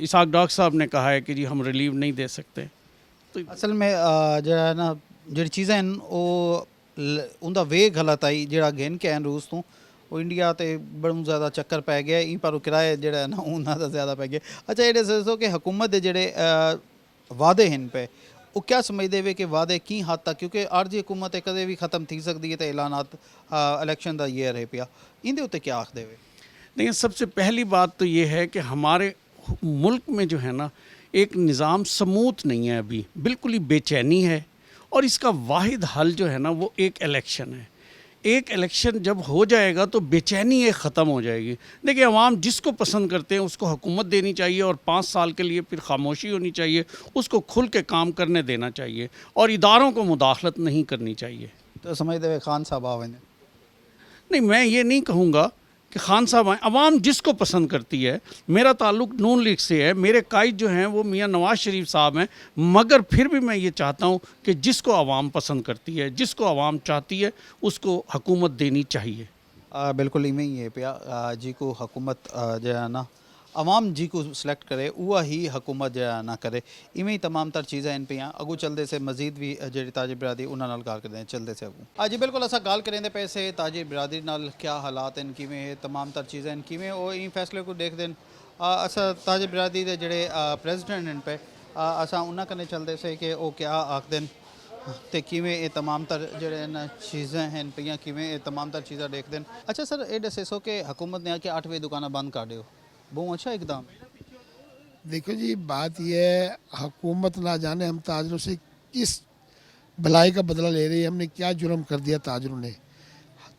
इसाक डॉक्टर साहब ने कहा है कि जी हम रिलीफ नहीं दे सकते। तो असल में ਜਿਹੜਾ ਨਾ ਜਿਹੜੀ ਚੀਜ਼ਾਂ ਹਨ ਉਹ ਉਹਦਾ ਵੇ ਗਲਤ ਆਈ ਜਿਹੜਾ ਗਿਣ ਕੇ ਆਏ रूस ਤੋਂ ਉਹ ਇੰਡੀਆ ਤੇ ਬੜਾ ਜ਼ਿਆਦਾ ਚੱਕਰ ਪੈ ਗਿਆ ਇਹ ਪਰ ਉਹ ਕਿਰਾਏ ਜਿਹੜਾ ਨਾ ਉਹਨਾਂ ਦਾ ਜ਼ਿਆਦਾ ਪੈ ਗਿਆ। ਅੱਛਾ ਇਹ ਦੱਸੋ ਕਿ ਹਕੂਮਤ ਦੇ ਜਿਹੜੇ ਵਾਅਦੇ ਹਨ ਪਏ ਉਹ क्या समझते वे कि वादे की हद तक, क्योंकि अर्जी हुकूमत है कदे भी ख़त्म थी सकती है तो ऐलानात इलेक्शन का ये रहे पिया इंदे उत्ते क्या आखदे वे? देखिए सबसे पहली बात तो ये है कि हमारे मुल्क में जो है ना एक निज़ाम समूथ नहीं है, अभी बिल्कुल ही बेचैनी है और इसका वाहिद हल जो है ना वो एक इलेक्शन है। एक इलेक्शन जब हो जाएगा तो बेचैनी एक ख़त्म हो जाएगी। देखिए अवाम जिसको पसंद करते हैं उसको हुकूमत देनी चाहिए और 5 साल के लिए फिर खामोशी होनी चाहिए, उसको खुल के काम करने देना चाहिए और इदारों को मुदाखलत नहीं करनी चाहिए। तो समझते हुए खान साहब आवे नहीं, मैं ये नहीं कहूँगा कि खान साहब आए, अवाम जिसको पसंद करती है। मेरा ताल्लुक़ नून लीग से है, मेरे कायद जो हैं वो मियाँ नवाज़ शरीफ साहब हैं, मगर फिर भी मैं ये चाहता हूँ कि जिसको अवाम पसंद करती है, जिसको अवाम चाहती है उसको हुकूमत देनी चाहिए। बिल्कुल इवें ही है पिया जी को हुकूमत जो है ना अवाम जी को सिलेक्ट करे वह ही हुकूमत जो है ना करे। इवें ही तमाम तर चीज़ें इन पियाँ अगू चलते से मजीद भी जी ताजिर बिरादरी उन्होंने गल करते हैं चलते से अगू। हाँ जी बिल्कुल असा गल करें पे से ताजिर बिरादरी नाल क्या हालात हैं किमें तमाम तर चीज़ें इन किमें वो इन फैसले को देखते हैं। असा ताजिर बिरादरी के जोड़े प्रेजिडेंट हैं पे असा उन्होंने कने चलते से कि वो क्या आखते हैं तो किमें ये तमाम तर जोड़े चीज़ें हैं पियाँ किमें ये तमाम तर चीज़ें देखते हैं। अच्छा सर ये दसो कि हुकूमत ने आके 8 बजे दुकानें बंद कर दो, बहुत अच्छा एकदम। देखो जी बात यह है हुकूमत ना जाने हम ताजरों से किस भलाई का बदला ले रही है, हमने क्या जुर्म कर दिया ताजरों ने।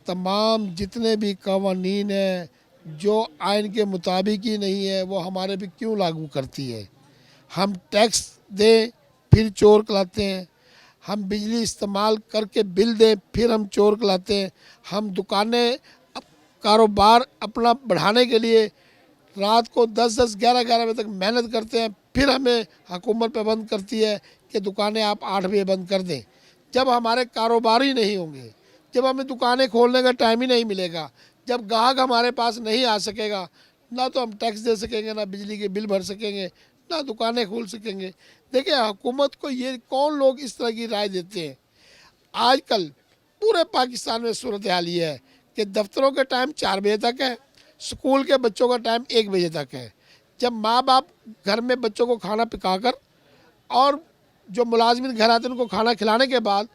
तमाम जितने भी कवानीन है जो आइन के मुताबिक ही नहीं है वो हमारे पे क्यों लागू करती है। हम टैक्स दें फिर चोर कहलाते हैं, हम बिजली इस्तेमाल करके बिल दें फिर हम चोर कहलाते हैं। हम दुकानें कारोबार अपना बढ़ाने के लिए रात को 10-10, 11-11 बजे तक मेहनत करते हैं, फिर हमें हुकूमत पाबंद करती है कि दुकानें आप 8 बजे बंद कर दें। जब हमारे कारोबार ही नहीं होंगे, जब हमें दुकानें खोलने का टाइम ही नहीं मिलेगा, जब ग्राहक हमारे पास नहीं आ सकेगा, ना तो हम टैक्स दे सकेंगे, ना बिजली के बिल भर सकेंगे, ना दुकानें खोल सकेंगे। देखिए हुकूमत को ये कौन लोग इस तरह की राय देते हैं। आजकल पूरे पाकिस्तान में सूरत हाल ये है कि दफ्तरों का टाइम 4 बजे तक है, स्कूल के बच्चों का टाइम 1 बजे तक है। जब माँ बाप घर में बच्चों को खाना पकाकर और जो मुलाजमिन घर आते हैं उनको खाना खिलाने के बाद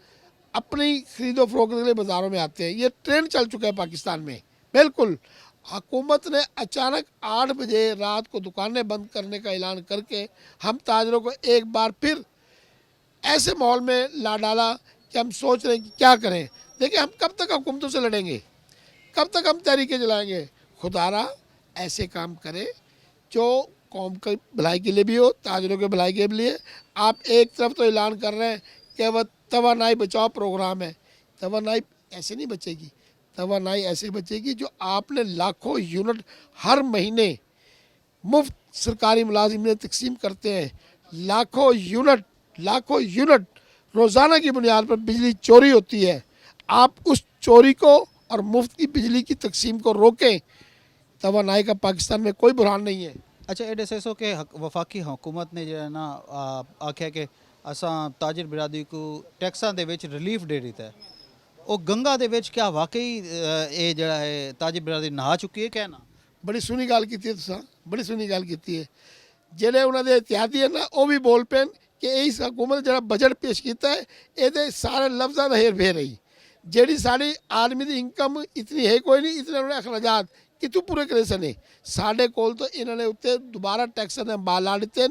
अपनी खरीदो फरोख्त के लिए बाज़ारों में आते हैं। ये ट्रेंड चल चुका है पाकिस्तान में। बिल्कुल हुकूमत ने अचानक 8 बजे रात को दुकानें बंद करने का ऐलान करके हम ताजरों को एक बार फिर ऐसे माहौल में ला डाला कि हम सोच रहे हैं कि क्या करें। देखिए हम कब तक हुकूमतों से लड़ेंगे, कब तक हम तहरीकें चलाएँगे। खुदारा ऐसे काम करे जो कौम की भलाई के लिए भी हो, ताजरों के भलाई के लिए। आप एक तरफ तो ऐलान कर रहे हैं कि वह तवानाई बचाओ प्रोग्राम है, तवानाई ऐसे नहीं बचेगी। तवानाई ऐसे बचेगी जो आपने लाखों यूनिट हर महीने मुफ्त सरकारी मुलाजिम तकसीम करते हैं। लाखों यूनिट रोज़ाना की बुनियाद पर बिजली चोरी होती है। आप उस चोरी को और मुफ्त की बिजली की तकसीम को रोकें। तवानाई का पाकिस्तान में कोई बुरहान नहीं है। अच्छा ये दसो कि वफाकी हुकूमत ने जो है ना आख्या कि असा ताजिर बिरादरी को टैक्सां दे विच रिलीफ दे रही है, वो गंगा दे विच क्या वाकई ये जड़ा है ताजिर बिरादरी नहा चुकी है क्या ना? बड़ी सोहनी गल कीती है तुसां, बड़ी सोहनी गल कीती है। जेडे उन्हां दे इत्तेहादी है ना वो भी बोल पैन कि इस हुकूमत जड़ा बजट पेश किया है ये सारे लफ्ज़ां दा हेर फेर है। जेड़ी साड़ी आदमी की इनकम इतनी है कोई नहीं, इतने उन्हें अखराजात कितों पूरे करे सने। साढ़े कोल तो इन्होंने उत्ते दोबारा टैक्स ने बाला दिते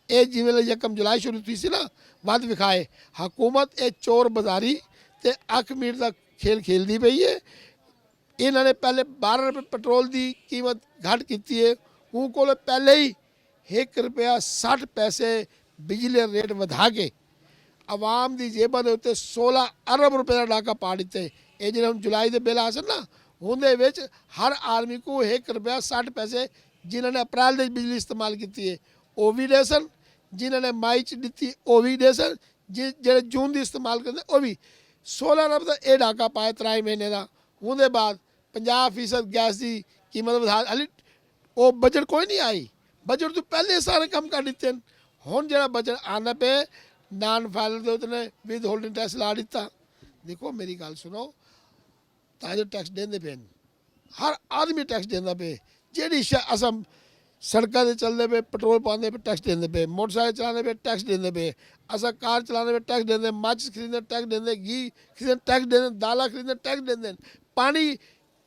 ये जिवें 1 जुलाई शुरू थी सी ना वध विखाए। हुकूमत ये चोर बाजारी ते अख मीट का खेल खेलती पई है। ਇਹਨਾਂ ਨੇ ਪਹਿਲੇ 12 ਰੁਪਏ ਪੈਟਰੋਲ ਦੀ ਕੀਮਤ ਘੱਟ ਕੀਤੀ ਹੈ, ਉਹ ਕੋਲ ਪਹਿਲੇ ਹੀ 1 ਰੁਪਇਆ 60 ਪੈਸੇ ਬਿਜਲੀ ਰੇਟ ਵਧਾ ਕੇ ਆਵਾਮ ਦੀ ਜੇਬਾਂ ਦੇ ਉੱਤੇ 16 ਅਰਬ ਰੁਪਏ ਦਾ ਡਾਕਾ ਪਾ ਦਿੱਤੇ। ਇਹ ਜਿਹੜੇ ਹੁਣ ਜੁਲਾਈ ਦੇ ਬਿੱਲ ਆ ਸਨ ਨਾ, ਉਹਦੇ ਵਿੱਚ ਹਰ ਆਦਮੀ को 1 ਰੁਪਇਆ 60 ਪੈਸੇ ਜਿਨ੍ਹਾਂ ਨੇ ਅਪ੍ਰੈਲ ਦੇ ਬਿਜਲੀ ਇਸਤੇਮਾਲ ਕੀਤੀ ਹੈ ਉਹ ਵੀ ਦੇ ਸਨ, ਜਿਨ੍ਹਾਂ ਨੇ ਮਈ 'ਚ ਦਿੱਤੀ ਉਹ ਵੀ ਦੇ ਸਨ, ਜਿਹੜੇ ਜੂਨ ਦੀ ਇਸਤੇਮਾਲ ਕਰਦੇ ਉਹ ਵੀ 16 ਅਰਬ ਦਾ ਇਹ ਡਾਕਾ ਪਾਇਆ 3 ਮਹੀਨੇ ਦਾ। ਉਹਦੇ ਬਾਅਦ 50% ਗੈਸ ਦੀ ਕੀਮਤ ਵਧਾ ਹਾਲੇ ਉਹ ਬਜਟ ਕੋਈ ਨਹੀਂ ਆਈ, ਬਜਟ ਤੋਂ ਪਹਿਲੇ ਸਾਰੇ ਕੰਮ ਕਰ ਦਿੱਤੇ। ਹੁਣ ਜਿਹੜਾ ਬਜਟ ਆਉਣਾ ਪਏ ਨਾਨ ਫਾਈਨਲ ਦੇ ਉੱਤੇ ਵਿਦ ਹੋਲਡਿੰਗ ਟੈਕਸ ਲਾ ਦਿੱਤਾ। ਦੇਖੋ ਮੇਰੀ ਗੱਲ ਸੁਣੋ, ਤਾਜਰ ਟੈਕਸ ਦੇਂਦੇ ਪਏ, ਹਰ ਆਦਮੀ ਟੈਕਸ ਦੇਂਦਾ ਪਏ। ਜਿਹੜੀ ਅਸਾਂ ਸੜਕਾਂ 'ਤੇ ਚੱਲਦੇ ਪਏ ਪੈਟਰੋਲ ਪਾਉਂਦੇ ਪਏ ਟੈਕਸ ਦੇਂਦੇ ਪਏ, ਮੋਟਰਸਾਈਕਲ ਚਲਾਉਂਦੇ ਪਏ ਟੈਕਸ ਦੇਂਦੇ ਪਏ, असा कार चलाने में टैक्स देंगे, माचिस खरीदने टैक्स देंगे, घी खरीदने टैक्स देंगे, दाला खरीदने टैक्स देंगे, पानी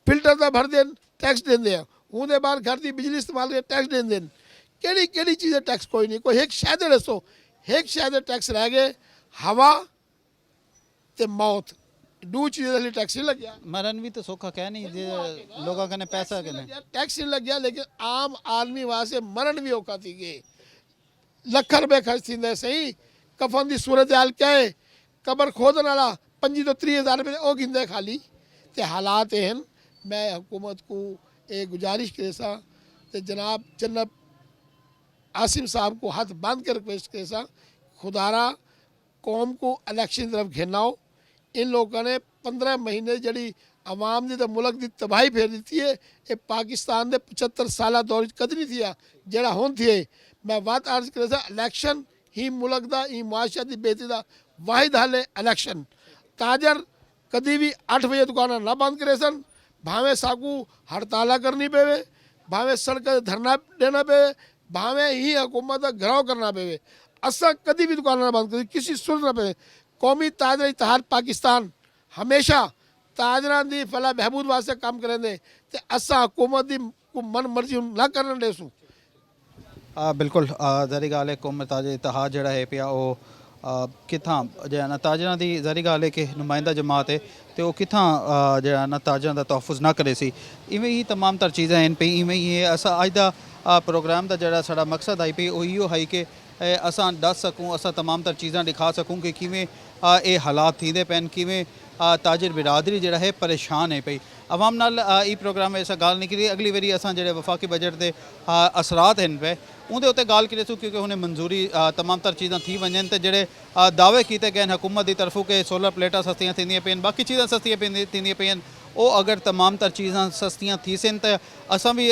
फिल्टर का भर दें टैक्स देंगे, उनके बाद घर की बिजली इस्तेमाल करके टैक्स देंगे। केड़ी केड़ी चीज़ें टैक्स कोई नहीं, कोई एक शायद दसो, एक शायद टैक्स रह गए, हवा ते मौत, दो चीज़ें लिए टैक्स नहीं लग गया। मरन भी तो सौखा कह नहीं, लोगों का पैसा के नहीं टैक्स नहीं लग गया, लेकिन आम आदमी वहाँ से मरण भी औखा थी गए। लख रुपए खर्च थी सही, कफन की सूरत हाल क्या है, कबर खोदन वाला 25 तो 30 हज़ार रुपये वो गिनते खाली। तो हालात हैं, मैं हुकूमत को एक गुजारिश करे सा तो जनाब जन्नत आसिम साहब को हाथ बांध कर रिक्वेस्ट करे सा, खुदारा कौम को इलेक्शन तरफ घेरना हो। इन लोगों ने 15 महीने जड़ी आवाम ने तो मुल्क की तबाही फेर दी है, ये पाकिस्तान के 75 साल दौर कद नहीं थी जरा हुन थी। मैं बात अर्ज करे सा, इलेक्शन ही मुल्क का ही मुआशरे की बेहतरी का वाहिद हल है इलेक्शन। ताजर कभी भी 8 बजे दुकाना ना बंद करे सन, भावें साकू हड़ताल करनी पेवे, भावें सड़क धरना देना पेवे, भावें ही हुकूमत का घराव करना पेवे, असा कभी भी दुकाना ना बंद करे, किसी सूरत ना पेवे। कौमी ताजर इतिहाद पाकिस्तान हमेशा ताजरां दी फला बहबूद वास्ते काम करेंगे, तो असा हुकूमत की मन मर्जी ना करन देसूं। बिल्कुल ज़री गाल है कौम ताज इतिहाद जड़ा है पिया वो कित्थां जो ना ताजरां दी ज़री गाल है कि नुमाइंदा जमात है तो वो कित्थां जो ना ताजरां दा तहफ़ुज़ ना करे सी। इवें ही तमाम तर चीज़ां हैं पई, इवें ही है असा अज दा प्रोग्राम दा जड़ा साडा मकसद आई पई वो इहो है कि असां दस सकूँ, असां तमाम तर चीज़ां दिखा सकूँ कि किवें ये हालात थींदे पैन, किवें ताजिर बिरादरी जड़ा है परेशान है पई। आवाम नाल ई प्रोग्राम ऐसा गाल नहीं करी, अगली बारी असां जेह्ड़े वफाकी बजट दे असरात हैं पे उंदे उत्ते गाल करेसूं, क्योंकि उन्हें मंजूरी तमाम तर चीज़ां थी वजन तो जेह्ड़े दावे किए गए हुकूमत की तरफों के सोलर प्लेटां सस्तियां थींदियां पेन, बाकी चीज़ां सस्तियां थींदियां पेन, वो अगर तमाम तर चीज़ां सस्तियां थी सन तो असां भी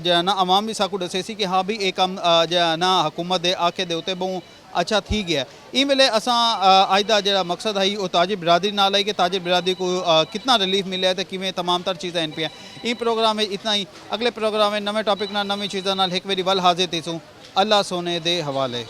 जो ना आवाम भी साकू दसे सी कि हाँ भी ये कम जो ना हुकूमत के आखे दे उत्ते बहु अच्छा थी गया। इन वेले असां अज दा जेह्ड़ा मकसद है वो ताजिर बिरादरी नाल है कि ताजिर बिरादरी को कितना रिलीफ मिले तो किवें तमाम तर चीज़ां इन पियां। ई प्रोग्राम है इतना ही, अगले प्रोग्राम है नवे टॉपिक नाल नवी चीज़ां नाल एक बारी वल हाजिर थीसूं। अल्लाह सोने दे हवाले।